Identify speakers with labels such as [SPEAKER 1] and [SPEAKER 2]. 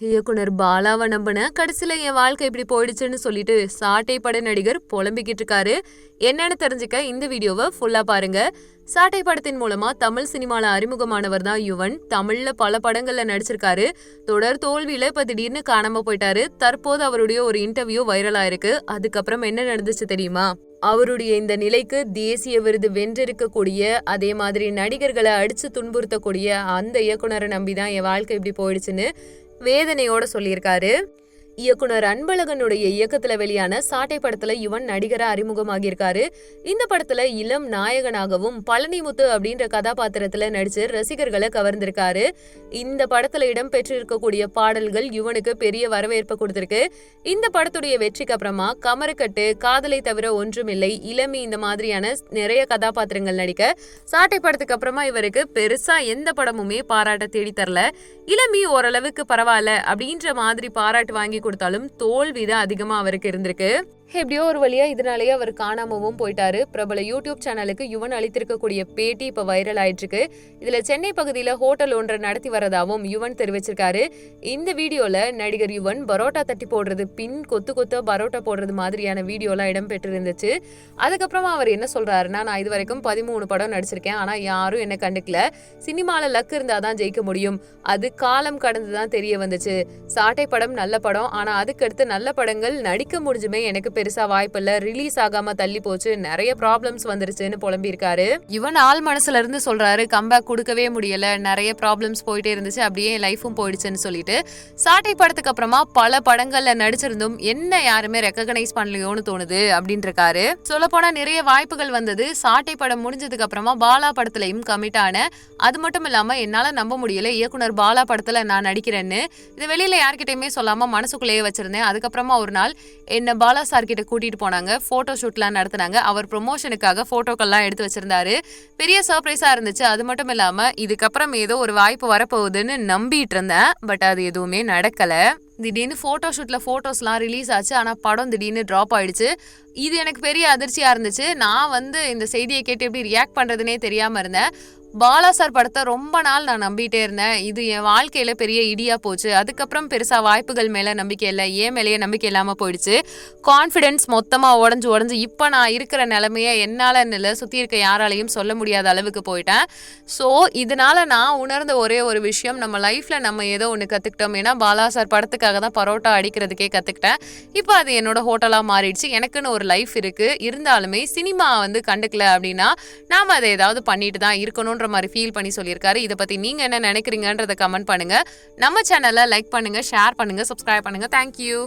[SPEAKER 1] இயக்குனர் பாலாவை நம்பின கடைசியில என் வாழ்க்கை இப்படி போயிடுச்சுன்னு சொல்லிட்டு சாட்டை பட நடிகர் புலம்பிக்கிட்டு இருக்காரு. என்னன்னு தெரிஞ்சுக்க இந்த வீடியோவை ஃபுல்லா பாருங்க. சாட்டை படத்தின் மூலமா தமிழ் சினிமால அறிமுகமானவர் தான் யுவன். தமிழ்ல பல படங்கள்ல நடிச்சிருக்காரு. தொடர் தோல்வியில இப்ப திடீர்னு காணாம போயிட்டாரு. தற்போது அவருடைய ஒரு இன்டர்வியூ வைரல் ஆயிருக்கு. அதுக்கப்புறம் என்ன நடந்துச்சு தெரியுமா? அவருடைய இந்த நிலைக்கு தேசிய விருது வென்றிருக்கக்கூடிய, அதே மாதிரி நடிகர்களை அடிச்சு துன்புறுத்தக்கூடிய அந்த இயக்குனரை நம்பிதான் என் வாழ்க்கை இப்படி போயிடுச்சுன்னு வேதனையோட சொல்லியிருக்காரு. இயக்குனர் அன்பழகனுடைய இயக்கத்துல வெளியான சாட்டை படத்துல யுவன் நடிகரா அறிமுகமாகியிருக்காரு. இந்த படத்துல இளம் நாயகனாகவும் பழனிமுத்து அப்படின்ற கதாபாத்திரத்துல நடிச்சு ரசிகர்களை கவர்ந்திருக்காரு. இந்த படத்துல இடம் பெற்றிருக்கக்கூடிய பாடல்கள் யுவனுக்கு பெரிய வரவேற்பு கொடுத்திருக்கு. இந்த படத்துடைய வெற்றிக்கு அப்புறமா கமருக்கட்டு, காதலை தவிர ஒன்றுமில்லை, இளமி இந்த மாதிரியான நிறைய கதாபாத்திரங்கள் நடிக்க சாட்டை படத்துக்கு அப்புறமா இவருக்கு பெருசா எந்த படமுமே பாராட்ட தேடி தரல. இளமி ஓரளவுக்கு பரவாயில்ல அப்படின்ற மாதிரி பாராட்டு வாங்கி கொடுத்தாலும் தோல்விதான் அதிகமா அவருக்கு இருந்திருக்கு. எப்படியோ ஒரு வழியா இதனாலேயே அவர் காணாமவும் போயிட்டாரு. பிரபல யூடியூப் சேனலுக்கு யுவன் அளித்திருக்கக்கூடிய பேட்டி இப்ப வைரல் ஆயிட்டு இருக்கு. இதுல சென்னை பகுதியில ஹோட்டல் ஒன்றை நடத்தி வரதாவும் யுவன் தெரிவிச்சிருக்காரு. இந்த வீடியோல நடிகர் யுவன் பரோட்டா தட்டி போடுறது, பின் கொத்து கொத்த பரோட்டா போடுறது மாதிரியான வீடியோலாம் இடம்பெற்று இருந்துச்சு. அதுக்கப்புறமா அவர் என்ன சொல்றாருன்னா, நான் இது வரைக்கும் 13 படம் நடிச்சிருக்கேன், ஆனா யாரும் என்ன கண்டுக்கல. சினிமால லக் இருந்தாதான் ஜெயிக்க முடியும், அது காலம் கடந்துதான் தெரிய வந்துச்சு. சாட்டை படம் நல்ல படம், ஆனா அதுக்கடுத்து நல்ல படங்கள் நடிக்க முடிஞ்சுமே எனக்கு பெருசா வாய்ப்பு இல்ல, ரிலீஸ் ஆகாம தள்ளி போச்சு, நிறைய ப்ராப்ளம்ஸ் வந்துருச்சுன்னு புலம்பியிருக்காரு. இவன் ஆள் மனசுல இருந்து சொல்றாரு, கம்பேக் கொடுக்கவே முடியல, நிறைய ப்ராப்ளம்ஸ் போயிட்டே இருந்துச்சு, அப்படியே லைஃபும் போயிடுச்சுன்னு சொல்லிட்டு. சாட்டை படத்துக்கு அப்புறமா பல படங்கள்ல நடிச்சிருந்தும் என்ன யாருமே ரெக்கக்னைஸ் பண்ணலையோன்னு தோணுது அப்படின்னு இருக்காரு. சொல்ல போனா நிறைய வாய்ப்புகள் வந்தது. சாட்டை படம் முடிஞ்சதுக்கு அப்புறமா பாலா படத்துலயும் கமிட் ஆன. அது மட்டும் இல்லாம என்னால நம்ப முடியல, இயக்குனர் பாலா படத்துல நான் நடிக்கிறேன்னு இது வெளியில யார்கிட்டயுமே சொல்லாம மனசுக்குள்ளேயே வச்சிருந்தேன். அதுக்கப்புறமா ஒரு நாள் என்ன பாலா சார் கிட்ட கூட்டிட்டு போனாங்க, போட்டோ ஷூட்லாம் நடத்தினாங்க. அவர் ப்ரொமோஷனுக்காக போட்டோக்கள்லாம் எடுத்து வச்சிருந்தாரு. பெரிய சர்ப்ரைஸா இருந்துச்சு. அது மட்டும் இல்லாம இதுக்கப்புறம் ஏதோ ஒரு வாய்ப்பு வரப்போகுதுன்னு நம்பிட்டு இருந்தேன். பட் அது எதுவுமே நடக்கல. திடீர்னு போட்டோ ஷூட்ல போட்டோஸ்லாம் ரிலீஸ் ஆச்சு, ஆனா படம் திடீர்னு டிராப் ஆயிடுச்சு. இது எனக்கு பெரிய அதிர்ச்சியா இருந்துச்சு. நான் இந்த செய்தியை கேட்டு எப்படி ரியாக்ட் பண்றதுனே தெரியாம இருந்தேன். பாலா சார் படத்தை ரொம்ப நாள் நான் நம்பிட்டே இருந்தேன். இது என் வாழ்க்கையில பெரிய இடியா போச்சு. அதுக்கப்புறம் பெருசா வாய்ப்புகள் மேல நம்பிக்கை இல்லை, ஏன் மேலேயே நம்பிக்கை இல்லாம போயிடுச்சு. கான்ஃபிடென்ஸ் மொத்தமா உடஞ்சு இப்ப நான் இருக்கிற நிலைமைய என்னால சுத்தி இருக்க யாராலையும் சொல்ல முடியாத அளவுக்கு போயிட்டேன். ஸோ இதனால நான் உணர்ந்த ஒரே ஒரு விஷயம், நம்ம லைஃப்ல நம்ம ஏதோ ஒன்று கத்துக்கிட்டோம். ஏன்னா பாலா சார் படத்துக்காக தான் பரோட்டா அடிக்கிறதுக்கே கத்துக்கிட்டேன். இப்போ அது என்னோட ஹோட்டலா மாறிடுச்சு. எனக்குன்னு ஒரு லைஃப் இருக்கு. இருந்தாலுமே சினிமா கண்டுக்கல அப்படின்னா நாம அதை ஏதாவது பண்ணிட்டு தான் இருக்கணும்ன்ற மாதிரி ஃபீல் பண்ணி சொல்லியிருக்காரு. இதை பத்தி நீங்க என்ன நினைக்கிறீங்கன்றத கமெண்ட் பண்ணுங்க. நம்ம சேனலை லைக் பண்ணுங்க, ஷேர் பண்ணுங்க, சப்ஸ்கிரைப் பண்ணுங்க. தேங்க்யூ.